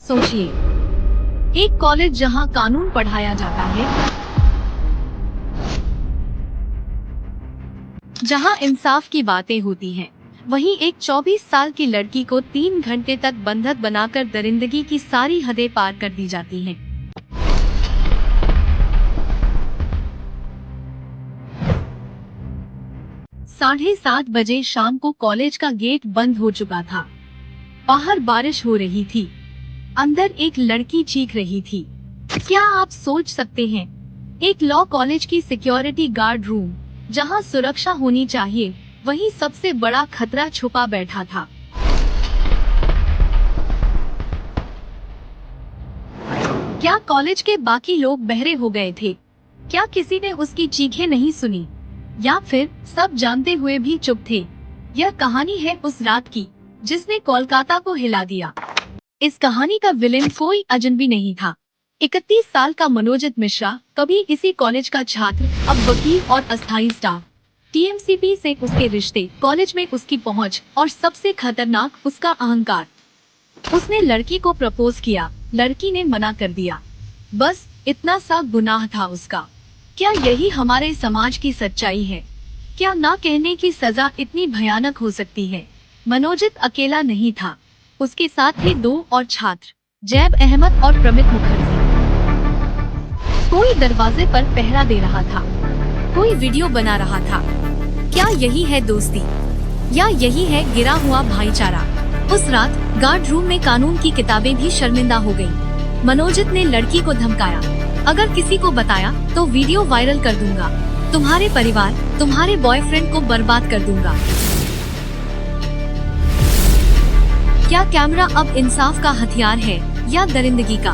सोचिए, एक कॉलेज जहां कानून पढ़ाया जाता है, जहां इंसाफ की बातें होती हैं, वहीं एक 24 साल की लड़की को 3 घंटे तक बंधक बनाकर दरिंदगी की सारी हदें पार कर दी जाती हैं। साढ़े 7 बजे शाम को कॉलेज का गेट बंद हो चुका था। बाहर बारिश हो रही थी, अंदर एक लड़की चीख रही थी। क्या आप सोच सकते हैं, एक लॉ कॉलेज की सिक्योरिटी गार्ड रूम, जहां सुरक्षा होनी चाहिए, वहीं सबसे बड़ा खतरा छुपा बैठा था। क्या कॉलेज के बाकी लोग बहरे हो गए थे? क्या किसी ने उसकी चीखें नहीं सुनी, या फिर सब जानते हुए भी चुप थे? यह कहानी है उस रात की, जिसने कोलकाता को हिला दिया। इस कहानी का विलेन कोई अजनबी नहीं था। 31 साल का मनोजित मिश्रा, कभी इसी कॉलेज का छात्र, अब वकील और अस्थायी स्टाफ। टीएमसीपी से उसके रिश्ते, कॉलेज में उसकी पहुंच, और सबसे खतरनाक उसका अहंकार। उसने लड़की को प्रपोज किया, लड़की ने मना कर दिया। बस इतना सा गुनाह था उसका। क्या यही हमारे समाज की सच्चाई है? क्या ना कहने की सजा इतनी भयानक हो सकती है? मनोजित अकेला नहीं था, उसके साथ थे 2 और छात्र, जैब अहमद और प्रमित मुखर्जी। कोई दरवाजे पर पहरा दे रहा था, कोई वीडियो बना रहा था। क्या यही है दोस्ती, या यही है गिरा हुआ भाईचारा? उस रात गार्ड रूम में कानून की किताबें भी शर्मिंदा हो गईं। मनोजित ने लड़की को धमकाया, अगर किसी को बताया तो वीडियो वायरल कर दूंगा, तुम्हारे परिवार, तुम्हारे बॉयफ्रेंड को बर्बाद कर दूंगा। क्या कैमरा अब इंसाफ का हथियार है या दरिंदगी का?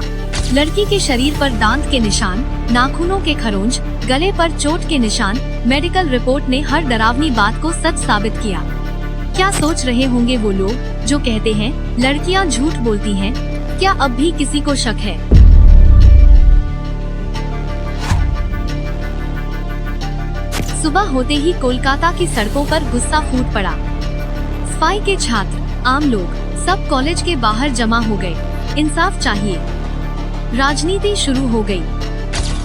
लड़की के शरीर पर दांत के निशान, नाखूनों के खरोंच, गले पर चोट के निशान। मेडिकल रिपोर्ट ने हर डरावनी बात को सच साबित किया। क्या सोच रहे होंगे वो लोग जो कहते हैं लड़कियां झूठ बोलती हैं? क्या अब भी किसी को शक है? सुबह होते ही कोलकाता की सड़कों पर गुस्सा फूट पड़ा। सफाई के छात्र, आम लोग, सब कॉलेज के बाहर जमा हो गए। इंसाफ चाहिए। राजनीति शुरू हो गई।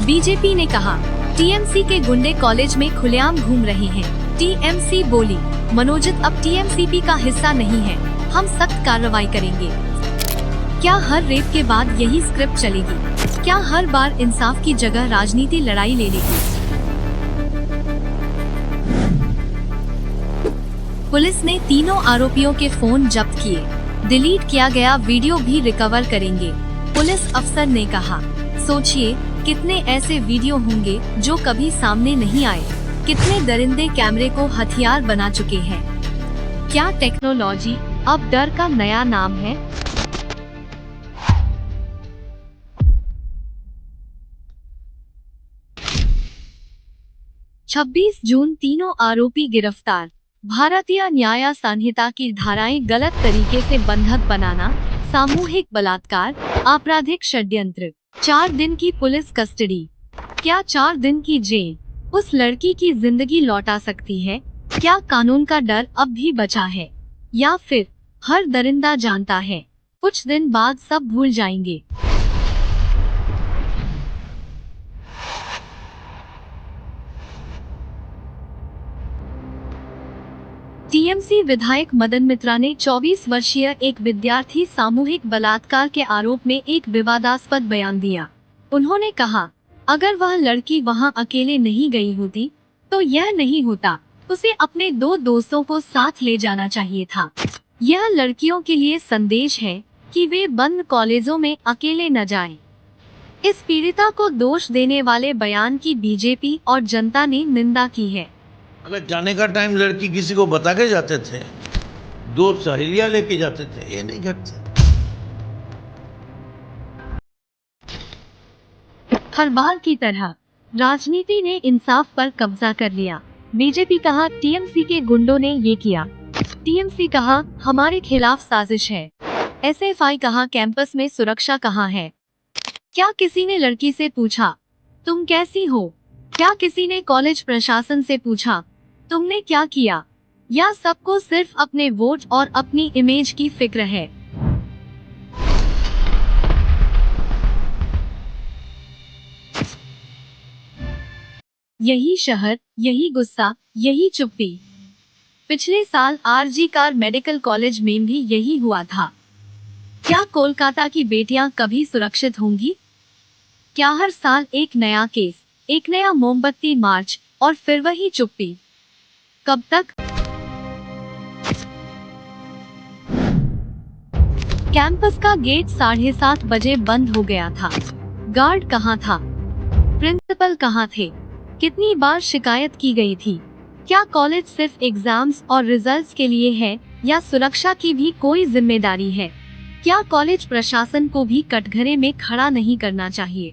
बीजेपी ने कहा, टीएमसी के गुंडे कॉलेज में खुलेआम घूम रहे हैं। टीएमसी बोली, मनोजित अब टीएमसीपी का हिस्सा नहीं है, हम सख्त कार्रवाई करेंगे। क्या हर रेप के बाद यही स्क्रिप्ट चलेगी? क्या हर बार इंसाफ की जगह राजनीति लड़ाई ले लेगी? पुलिस ने तीनों आरोपियों के फोन जब्त किए, डिलीट किया गया वीडियो भी रिकवर करेंगे। पुलिस अफसर ने कहा, सोचिए, कितने ऐसे वीडियो होंगे जो कभी सामने नहीं आए। कितने दरिंदे कैमरे को हथियार बना चुके हैं। क्या टेक्नोलॉजी अब डर का नया नाम है? छब्बीस जून, तीनों आरोपी गिरफ्तार। भारतीय न्याय संहिता की धाराएं, गलत तरीके से बंधक बनाना, सामूहिक बलात्कार, आपराधिक षड्यंत्र। 4 दिन की पुलिस कस्टडी। क्या 4 दिन की जेल उस लड़की की जिंदगी लौटा सकती है? क्या कानून का डर अब भी बचा है, या फिर हर दरिंदा जानता है कुछ दिन बाद सब भूल जाएंगे? टीएमसी विधायक मदन मित्रा ने 24 वर्षीय एक विद्यार्थी सामूहिक बलात्कार के आरोप में एक विवादास्पद बयान दिया। उन्होंने कहा, अगर वह लड़की वहां अकेले नहीं गई होती तो यह नहीं होता। उसे अपने 2 दोस्तों को साथ ले जाना चाहिए था। यह लड़कियों के लिए संदेश है कि वे बंद कॉलेजों में अकेले न जाएं। इस पीड़िता को दोष देने वाले बयान की बीजेपी और जनता ने निंदा की है। अगर जाने का टाइम लड़की किसी को बता के जाते थे, 2 सहेलियां लेके जाते थे, ये नहीं करते। हर बार की तरह राजनीति ने इंसाफ पर कब्जा कर लिया। बीजेपी कहा, टीएमसी के गुंडों ने ये किया। टीएमसी कहा, हमारे खिलाफ साजिश है। एसएफआई कहा, कैंपस में सुरक्षा कहाँ है? क्या किसी ने लड़की से पूछा, तुम कैसी हो? क्या किसी ने कॉलेज प्रशासन से पूछा, तुमने क्या किया? या सबको सिर्फ अपने वोट और अपनी इमेज की फिक्र है? यही शहर, यही गुस्सा, यही चुप्पी। पिछले साल आरजी कार मेडिकल कॉलेज में भी यही हुआ था। क्या कोलकाता की बेटियां कभी सुरक्षित होंगी? क्या हर साल एक नया केस, एक नया मोमबत्ती मार्च और फिर वही चुप्पी? कब तक? कैंपस का गेट 7:30 बजे बंद हो गया था। गार्ड कहाँ था? प्रिंसिपल कहाँ थे? कितनी बार शिकायत की गई थी? क्या कॉलेज सिर्फ एग्जाम्स और रिजल्ट्स के लिए है या सुरक्षा की भी कोई जिम्मेदारी है? क्या कॉलेज प्रशासन को भी कटघरे में खड़ा नहीं करना चाहिए?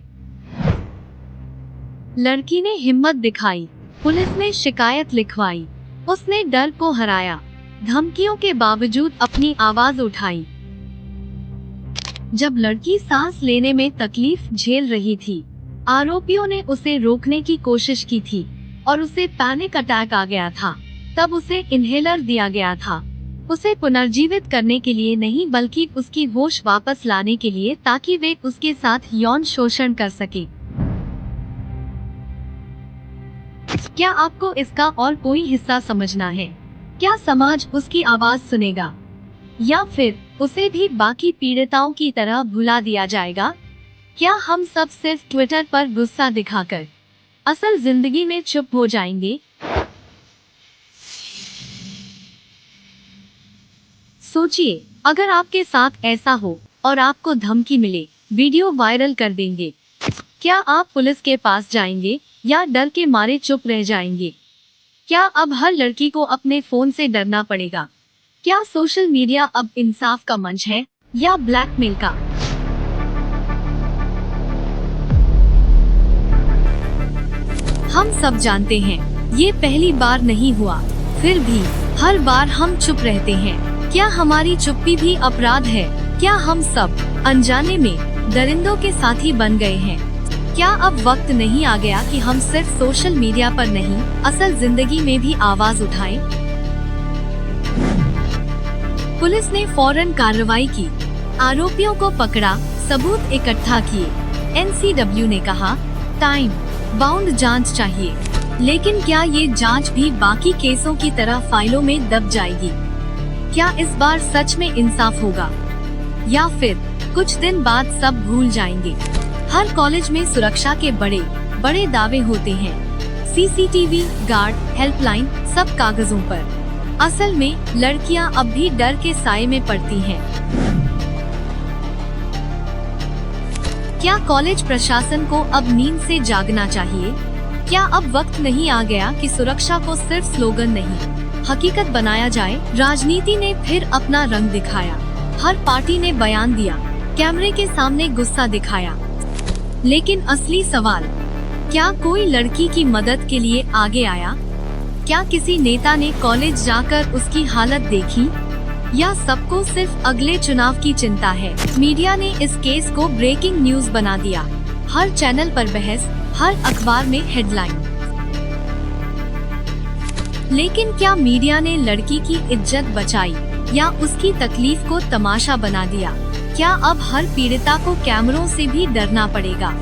लड़की ने हिम्मत दिखाई, पुलिस ने शिकायत लिखवाई, उसने डर को हराया, धमकियों के बावजूद अपनी आवाज उठाई। जब लड़की सांस लेने में तकलीफ झेल रही थी, आरोपियों ने उसे रोकने की कोशिश की थी और उसे पैनिक अटैक आ गया था। तब उसे इन्हेलर दिया गया था, उसे पुनर्जीवित करने के लिए नहीं बल्कि उसकी होश वापस लाने के लिए, ताकि वे उसके साथ यौन शोषण कर सके। क्या आपको इसका और कोई हिस्सा समझना है? क्या समाज उसकी आवाज सुनेगा या फिर उसे भी बाकी पीड़िताओं की तरह भुला दिया जाएगा? क्या हम सब सिर्फ ट्विटर पर गुस्सा दिखाकर असल जिंदगी में चुप हो जाएंगे? सोचिए, अगर आपके साथ ऐसा हो और आपको धमकी मिले, वीडियो वायरल कर देंगे? क्या आप पुलिस के पास जाएंगे या डर के मारे चुप रह जाएंगे? क्या अब हर लड़की को अपने फोन से डरना पड़ेगा? क्या सोशल मीडिया अब इंसाफ का मंच है या ब्लैकमेल का? हम सब जानते हैं, ये पहली बार नहीं हुआ, फिर भी हर बार हम चुप रहते हैं। क्या हमारी चुप्पी भी अपराध है? क्या हम सब अनजाने में दरिंदों के साथी बन गए हैं? क्या अब वक्त नहीं आ गया कि हम सिर्फ सोशल मीडिया पर नहीं, असल जिंदगी में भी आवाज उठाएं? पुलिस ने फौरन कार्रवाई की, आरोपियों को पकड़ा, सबूत इकट्ठा किए। एनसीडब्ल्यू ने कहा, टाइम बाउंड जांच चाहिए। लेकिन क्या ये जांच भी बाकी केसों की तरह फाइलों में दब जाएगी? क्या इस बार सच में इंसाफ होगा या फिर कुछ दिन बाद सब भूल जाएंगे? हर कॉलेज में सुरक्षा के बड़े बड़े दावे होते हैं, सीसीटीवी, गार्ड, हेल्पलाइन, सब कागजों पर। असल में लड़कियां अब भी डर के साए में पड़ती हैं। क्या कॉलेज प्रशासन को अब नींद से जागना चाहिए? क्या अब वक्त नहीं आ गया कि सुरक्षा को सिर्फ स्लोगन नहीं, हकीकत बनाया जाए? राजनीति ने फिर अपना रंग दिखाया, हर पार्टी ने बयान दिया, कैमरे के सामने गुस्सा दिखाया। लेकिन असली सवाल, क्या कोई लड़की की मदद के लिए आगे आया? क्या किसी नेता ने कॉलेज जाकर उसकी हालत देखी? या सबको सिर्फ अगले चुनाव की चिंता है? मीडिया ने इस केस को ब्रेकिंग न्यूज बना दिया, हर चैनल पर बहस, हर अखबार में हेडलाइन। लेकिन क्या मीडिया ने लड़की की इज्जत बचाई या उसकी तकलीफ को तमाशा बना दिया? क्या अब हर पीड़िता को कैमरों से भी डरना पड़ेगा?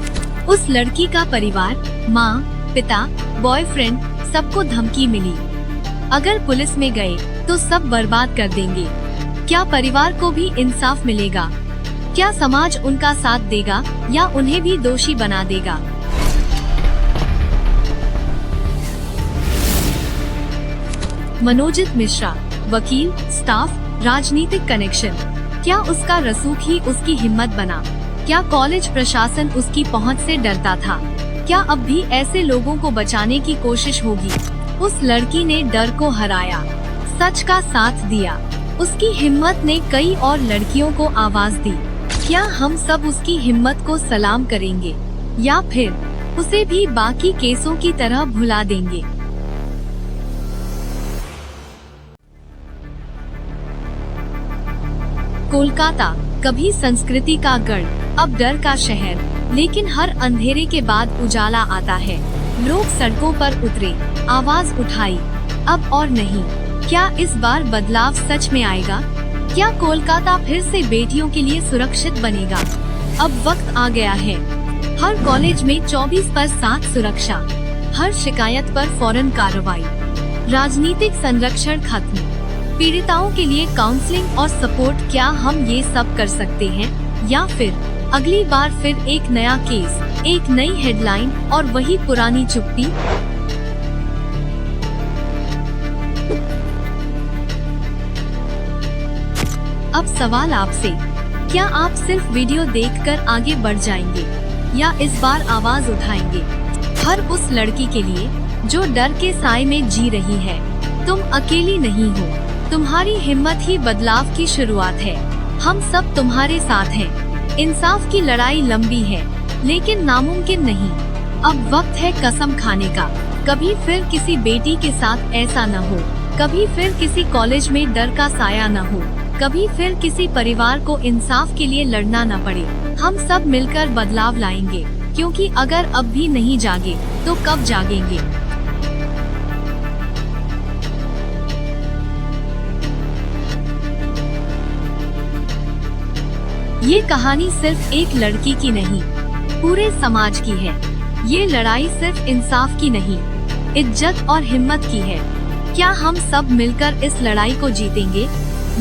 उस लड़की का परिवार, माँ, पिता, बॉयफ्रेंड, सबको धमकी मिली, अगर पुलिस में गए तो सब बर्बाद कर देंगे। क्या परिवार को भी इंसाफ मिलेगा? क्या समाज उनका साथ देगा या उन्हें भी दोषी बना देगा? मनोजित मिश्रा, वकील, स्टाफ, राजनीतिक कनेक्शन, क्या उसका रसूख ही उसकी हिम्मत बना? क्या कॉलेज प्रशासन उसकी पहुंच से डरता था? क्या अब भी ऐसे लोगों को बचाने की कोशिश होगी? उस लड़की ने डर को हराया, सच का साथ दिया, उसकी हिम्मत ने कई और लड़कियों को आवाज दी। क्या हम सब उसकी हिम्मत को सलाम करेंगे या फिर उसे भी बाकी केसों की तरह भुला देंगे? कोलकाता, कभी संस्कृति का गढ़, अब डर का शहर। लेकिन हर अंधेरे के बाद उजाला आता है। लोग सड़कों पर उतरे, आवाज उठाई, अब और नहीं। क्या इस बार बदलाव सच में आएगा? क्या कोलकाता फिर से बेटियों के लिए सुरक्षित बनेगा? अब वक्त आ गया है। हर कॉलेज में 24/7 सुरक्षा, हर शिकायत पर फौरन कार्रवाई, राजनीतिक संरक्षण खत्म, पीड़िताओं के लिए काउंसलिंग और सपोर्ट। क्या हम ये सब कर सकते हैं? या फिर अगली बार फिर एक नया केस, एक नई हेडलाइन और वही पुरानी चुप्पी? अब सवाल आपसे, क्या आप सिर्फ वीडियो देखकर आगे बढ़ जाएंगे या इस बार आवाज उठाएंगे? हर उस लड़की के लिए जो डर के साए में जी रही है, तुम अकेली नहीं हो। तुम्हारी हिम्मत ही बदलाव की शुरुआत है। हम सब तुम्हारे साथ हैं। इंसाफ की लड़ाई लंबी है, लेकिन नामुमकिन नहीं। अब वक्त है कसम खाने का। कभी फिर किसी बेटी के साथ ऐसा न हो, कभी फिर किसी कॉलेज में डर का साया न हो, कभी फिर किसी परिवार को इंसाफ के लिए लड़ना न पड़े। हम सब मिलकर बदलाव लाएंगे, क्योंकि अगर अब भी नहीं जागे तो कब जागेंगे? ये कहानी सिर्फ एक लड़की की नहीं, पूरे समाज की है। ये लड़ाई सिर्फ इंसाफ की नहीं, इज्जत और हिम्मत की है। क्या हम सब मिलकर इस लड़ाई को जीतेंगे,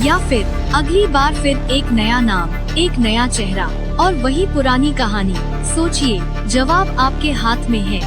या फिर अगली बार फिर एक नया नाम, एक नया चेहरा और वही पुरानी कहानी? सोचिए, जवाब आपके हाथ में है।